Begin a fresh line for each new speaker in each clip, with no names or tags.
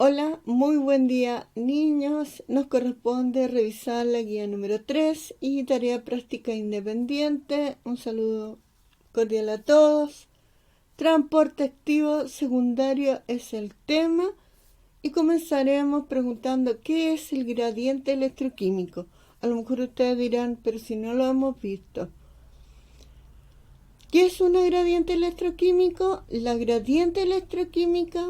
Hola, muy buen día, niños. Nos corresponde revisar la guía número 3 y tarea práctica independiente. Un saludo cordial a todos. Transporte activo secundario es el tema y comenzaremos preguntando ¿qué es el gradiente electroquímico? A lo mejor ustedes dirán, pero si no lo hemos visto. ¿Qué es una gradiente electroquímico? La gradiente electroquímica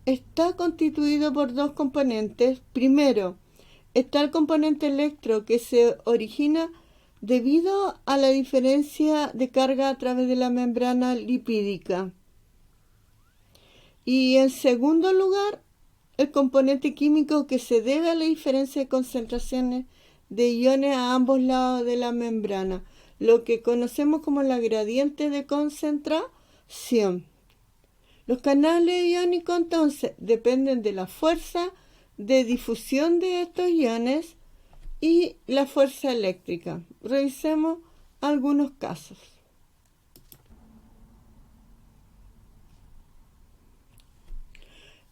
está constituido por dos componentes. Primero, está el componente electro que se origina debido a la diferencia de carga a través de la membrana lipídica. Y en segundo lugar, el componente químico que se debe a la diferencia de concentraciones de iones a ambos lados de la membrana, lo que conocemos como la gradiente de concentración. Los canales iónicos entonces dependen de la fuerza de difusión de estos iones y la fuerza eléctrica. Revisemos algunos casos.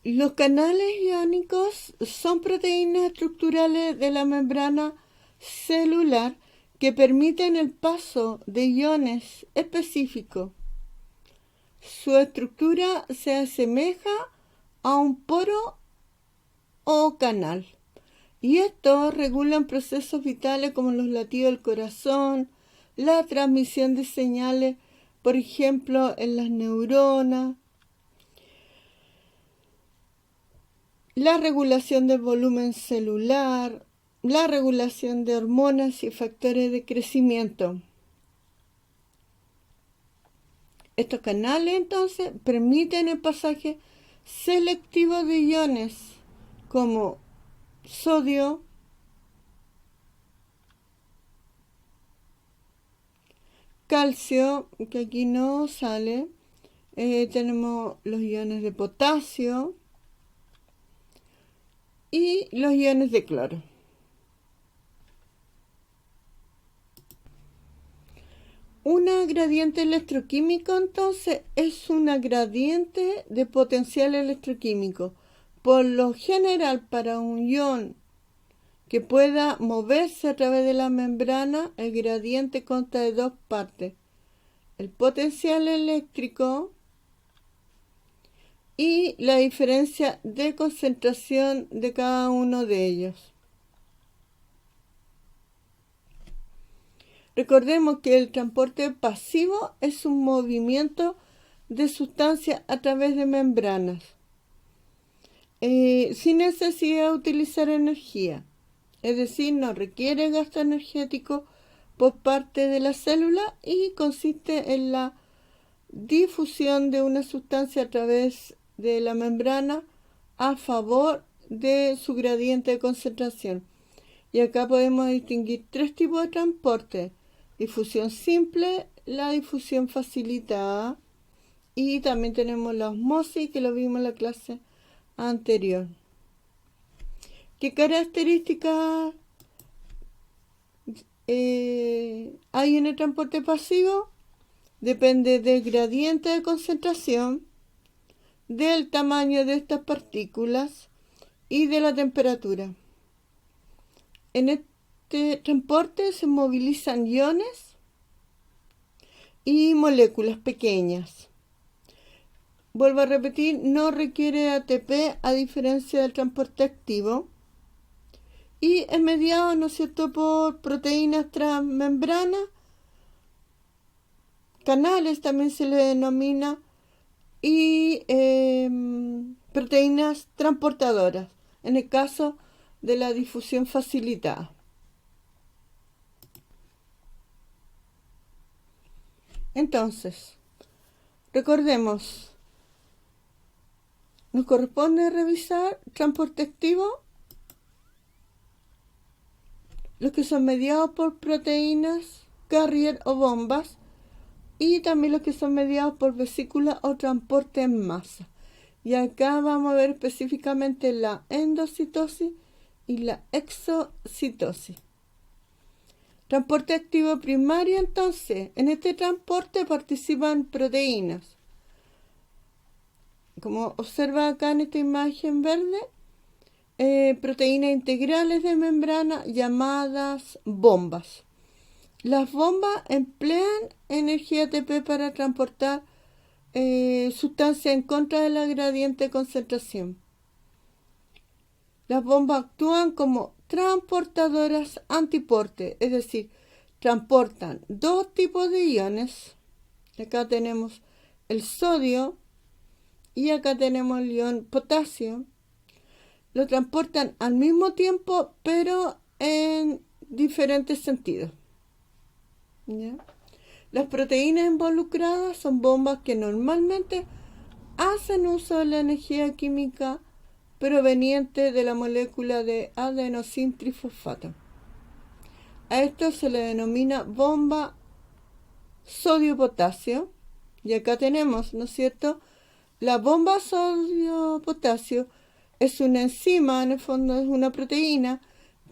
Los canales iónicos son proteínas estructurales de la membrana celular que permiten el paso de iones específicos. Su estructura se asemeja a un poro o canal, y estos regulan procesos vitales como los latidos del corazón, la transmisión de señales, por ejemplo, en las neuronas, la regulación del volumen celular, la regulación de hormonas y factores de crecimiento. Estos canales entonces permiten el pasaje selectivo de iones como sodio, calcio, que aquí no sale, tenemos los iones de potasio y los iones de cloro. Una gradiente electroquímico entonces es una gradiente de potencial electroquímico. Por lo general, para un ion que pueda moverse a través de la membrana, el gradiente consta de dos partes: el potencial eléctrico y la diferencia de concentración de cada uno de ellos. Recordemos que el transporte pasivo es un movimiento de sustancias a través de membranas, sin necesidad de utilizar energía. Es decir, no requiere gasto energético por parte de la célula y consiste en la difusión de una sustancia a través de la membrana a favor de su gradiente de concentración. Y acá podemos distinguir tres tipos de transporte: difusión simple, la difusión facilitada y también tenemos la osmosis, que lo vimos en la clase anterior. ¿Qué características hay en el transporte pasivo? Depende del gradiente de concentración, del tamaño de estas partículas y de la temperatura. En este transporte se movilizan iones y moléculas pequeñas. Vuelvo a repetir, no requiere ATP a diferencia del transporte activo y es mediado, ¿no es cierto?, por proteínas transmembranas, canales también se le denomina, y proteínas transportadoras, en el caso de la difusión facilitada. Entonces, recordemos, nos corresponde revisar transporte activo, los que son mediados por proteínas, carrier o bombas, y también los que son mediados por vesículas o transporte en masa. Y acá vamos a ver específicamente la endocitosis y la exocitosis. Transporte activo primario, entonces, en este transporte participan proteínas. Como observa acá en esta imagen verde, proteínas integrales de membrana llamadas bombas. Las bombas emplean energía ATP para transportar sustancias en contra de la gradiente de concentración. Las bombas actúan como transportadoras antiporte, es decir, transportan dos tipos de iones. Acá tenemos el sodio y acá tenemos el ion potasio. Lo transportan al mismo tiempo, pero en diferentes sentidos. ¿Ya? Las proteínas involucradas son bombas que normalmente hacen uso de la energía química proveniente de la molécula de adenosintrifosfato. A esto se le denomina bomba sodio-potasio. Y acá tenemos, ¿no es cierto? La bomba sodio-potasio es una enzima, en el fondo es una proteína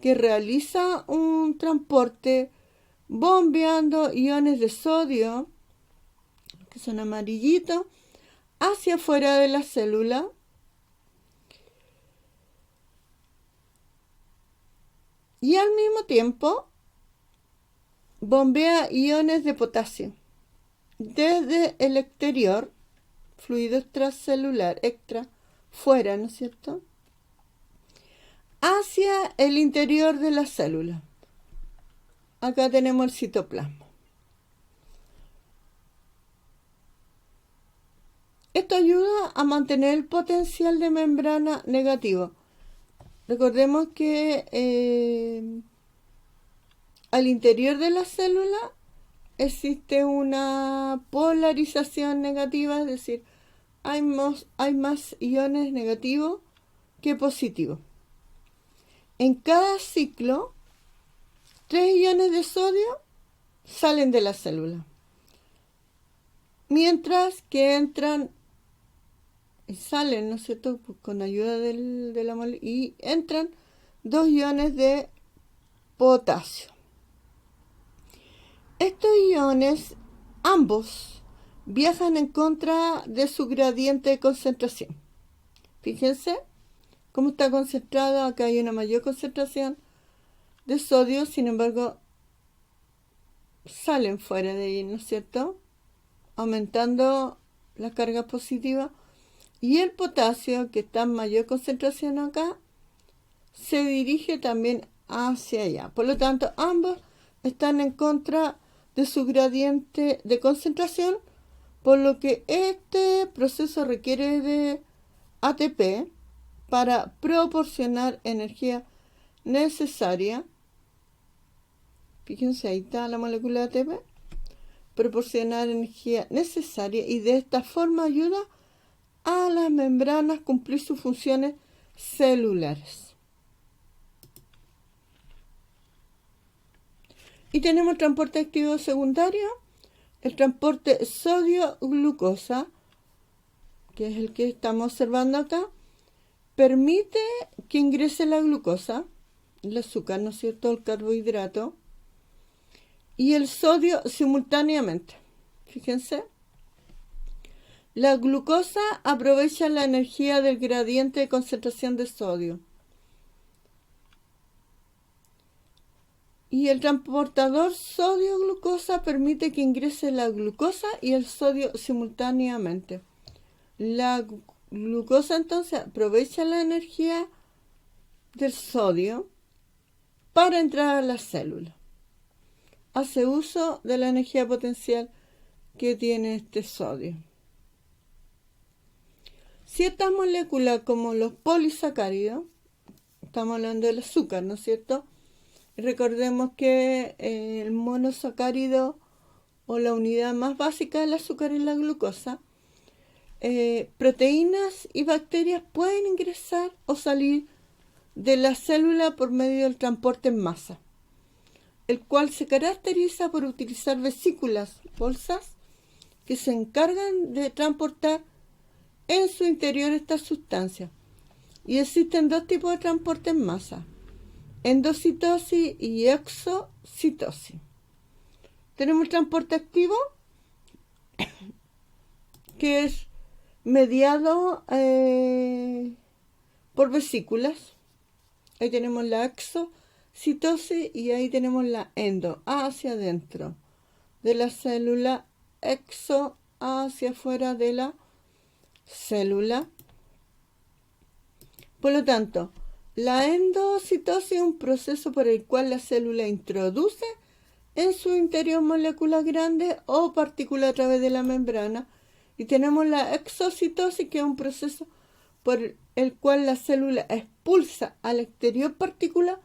que realiza un transporte bombeando iones de sodio, que son amarillitos, hacia afuera de la célula. Y al mismo tiempo bombea iones de potasio desde el exterior, fluido extracelular, fuera, ¿no es cierto?, hacia el interior de la célula. Acá tenemos el citoplasma. Esto ayuda a mantener el potencial de membrana negativo. Recordemos que al interior de la célula existe una polarización negativa, es decir, hay más iones negativos que positivos. En cada ciclo, 3 iones de sodio salen de la célula, mientras que entran y salen, ¿no es cierto?, con ayuda de la molécula, y entran 2 iones de potasio. Estos iones, ambos, viajan en contra de su gradiente de concentración. Fíjense cómo está concentrado. Acá hay una mayor concentración de sodio, sin embargo, salen fuera de ahí, ¿no es cierto?, aumentando la carga positiva. Y el potasio, que está en mayor concentración acá, se dirige también hacia allá. Por lo tanto, ambos están en contra de su gradiente de concentración, por lo que este proceso requiere de ATP para proporcionar energía necesaria. Fíjense, ahí está la molécula de ATP. Proporcionar energía necesaria, y de esta forma ayuda a las membranas cumplir sus funciones celulares. Y tenemos el transporte activo secundario, el transporte sodio-glucosa, que es el que estamos observando acá, permite que ingrese la glucosa, el azúcar, ¿no es cierto?, el carbohidrato, y el sodio simultáneamente. Fíjense, la glucosa aprovecha la energía del gradiente de concentración de sodio. Y el transportador sodio-glucosa permite que ingrese la glucosa y el sodio simultáneamente. La glucosa entonces aprovecha la energía del sodio para entrar a la célula. Hace uso de la energía potencial que tiene este sodio. Ciertas moléculas como los polisacáridos, estamos hablando del azúcar, ¿no es cierto? Recordemos que el monosacárido, o la unidad más básica del azúcar, es la glucosa. Proteínas y bacterias pueden ingresar o salir de la célula por medio del transporte en masa, el cual se caracteriza por utilizar vesículas, bolsas, que se encargan de transportar en su interior estas sustancias. Y existen 2 tipos de transporte en masa: endocitosis y exocitosis. Tenemos el transporte activo, que es mediado por vesículas, Ahí tenemos la exocitosis y ahí tenemos la endo, hacia adentro de la célula, exo hacia afuera de la célula. Por lo tanto, la endocitosis es un proceso por el cual la célula introduce en su interior moléculas grandes o partículas a través de la membrana. Y tenemos la exocitosis, que es un proceso por el cual la célula expulsa al exterior partículas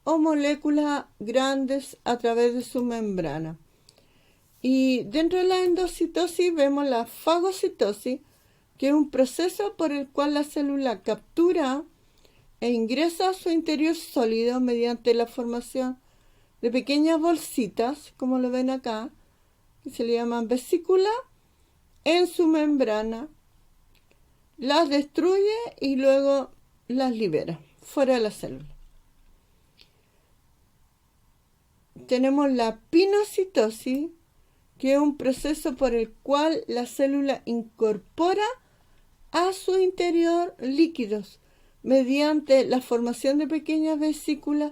o moléculas grandes a través de su membrana. Y dentro de la endocitosis vemos la fagocitosis, que es un proceso por el cual la célula captura e ingresa a su interior sólido mediante la formación de pequeñas bolsitas, como lo ven acá, que se le llaman vesículas, en su membrana, las destruye y luego las libera fuera de la célula. Tenemos la pinocitosis, que es un proceso por el cual la célula incorpora a su interior líquidos mediante la formación de pequeñas vesículas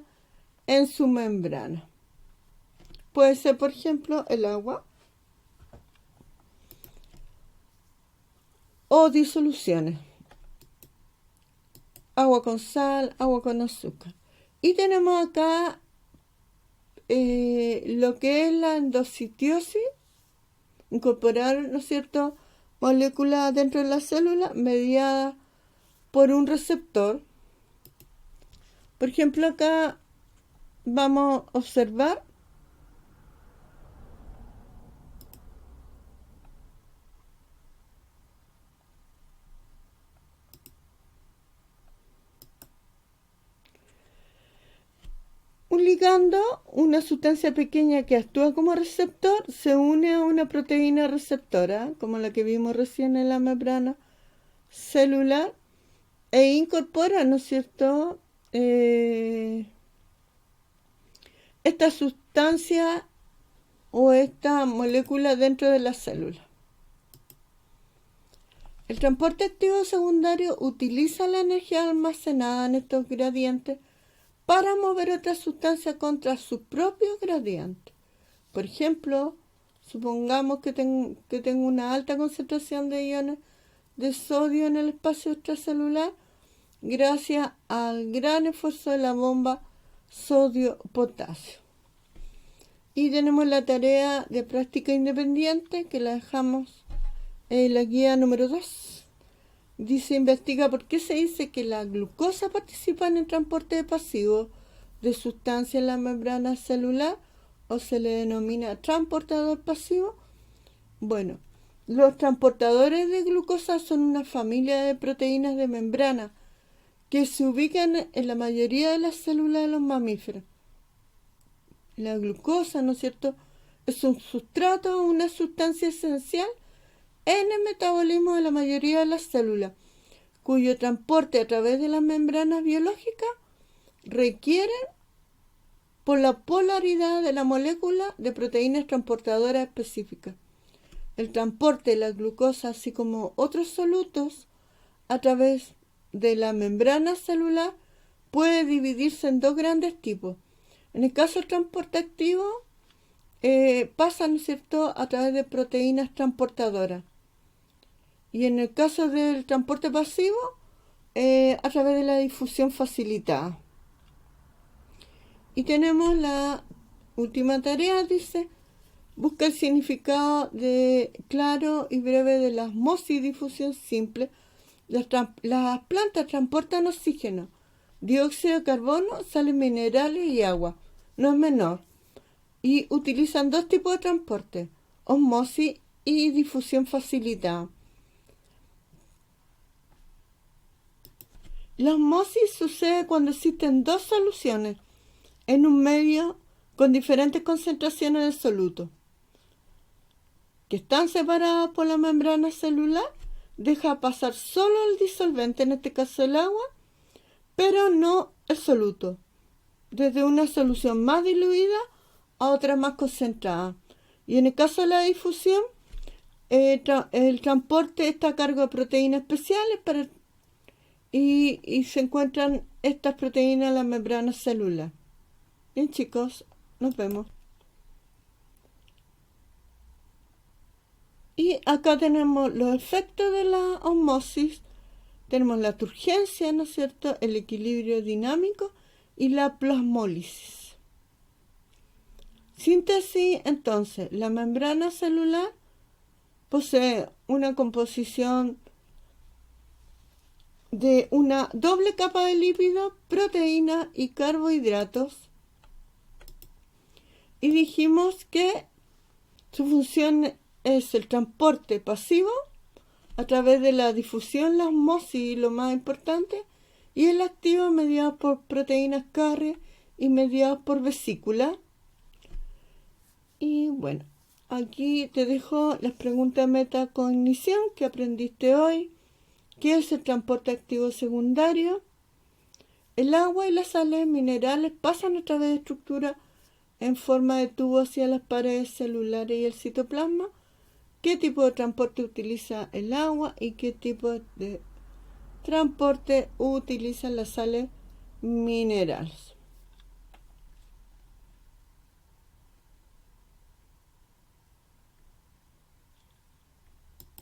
en su membrana. Puede ser, por ejemplo, el agua o disoluciones, agua con sal, agua con azúcar. Y tenemos acá lo que es la endocitiosis, incorporar, ¿no es cierto?, moléculas dentro de la célula mediadas por un receptor. Por ejemplo, acá vamos a observar un ligando, una sustancia pequeña que actúa como receptor, se une a una proteína receptora, como la que vimos recién en la membrana celular, e incorpora, ¿no es cierto?, esta sustancia o esta molécula dentro de la célula. El transporte activo secundario utiliza la energía almacenada en estos gradientes para mover otras sustancias contra sus propios gradientes. Por ejemplo, supongamos que tengo una alta concentración de iones de sodio en el espacio extracelular gracias al gran esfuerzo de la bomba sodio-potasio. Y tenemos la tarea de práctica independiente, que la dejamos en la guía número 2. Dice, investiga por qué se dice que la glucosa participa en el transporte pasivo de sustancias en la membrana celular, o se le denomina transportador pasivo. Bueno, los transportadores de glucosa son una familia de proteínas de membrana que se ubican en la mayoría de las células de los mamíferos. La glucosa, ¿no es cierto?, es un sustrato o una sustancia esencial en el metabolismo de la mayoría de las células, cuyo transporte a través de las membranas biológicas requiere por la polaridad de la molécula de proteínas transportadoras específicas. El transporte de la glucosa, así como otros solutos, a través de la membrana celular puede dividirse en dos grandes tipos. En el caso del transporte activo, pasa, ¿no es cierto?, a través de proteínas transportadoras. Y en el caso del transporte pasivo, a través de la difusión facilitada. Y tenemos la última tarea, dice, busca el significado claro y breve de la osmosis y difusión simple. Las plantas transportan oxígeno, dióxido de carbono, sales minerales y agua. No es menor. Y utilizan dos tipos de transporte, osmosis y difusión facilitada. La osmosis sucede cuando existen dos soluciones en un medio con diferentes concentraciones de soluto, que están separadas por la membrana celular. Deja pasar solo el disolvente, en este caso el agua, pero no el soluto, desde una solución más diluida a otra más concentrada. Y en el caso de la difusión, el transporte está a cargo de proteínas especiales y se encuentran estas proteínas a la membrana celular. Bien, chicos, nos vemos. Y acá tenemos los efectos de la osmosis. Tenemos la turgencia, ¿no es cierto?, el equilibrio dinámico y la plasmólisis. Síntesis, entonces, la membrana celular posee una composición de una doble capa de lípidos, proteínas y carbohidratos. Y dijimos que su función es el transporte pasivo a través de la difusión, la osmosis y lo más importante, y el activo mediado por proteínas carrier y mediado por vesícula. Y bueno, aquí te dejo las preguntas de metacognición que aprendiste hoy. ¿Qué es el transporte activo secundario? El agua y las sales minerales pasan a través de estructuras en forma de tubo hacia las paredes celulares y el citoplasma. ¿Qué tipo de transporte utiliza el agua y qué tipo de transporte utilizan las sales minerales?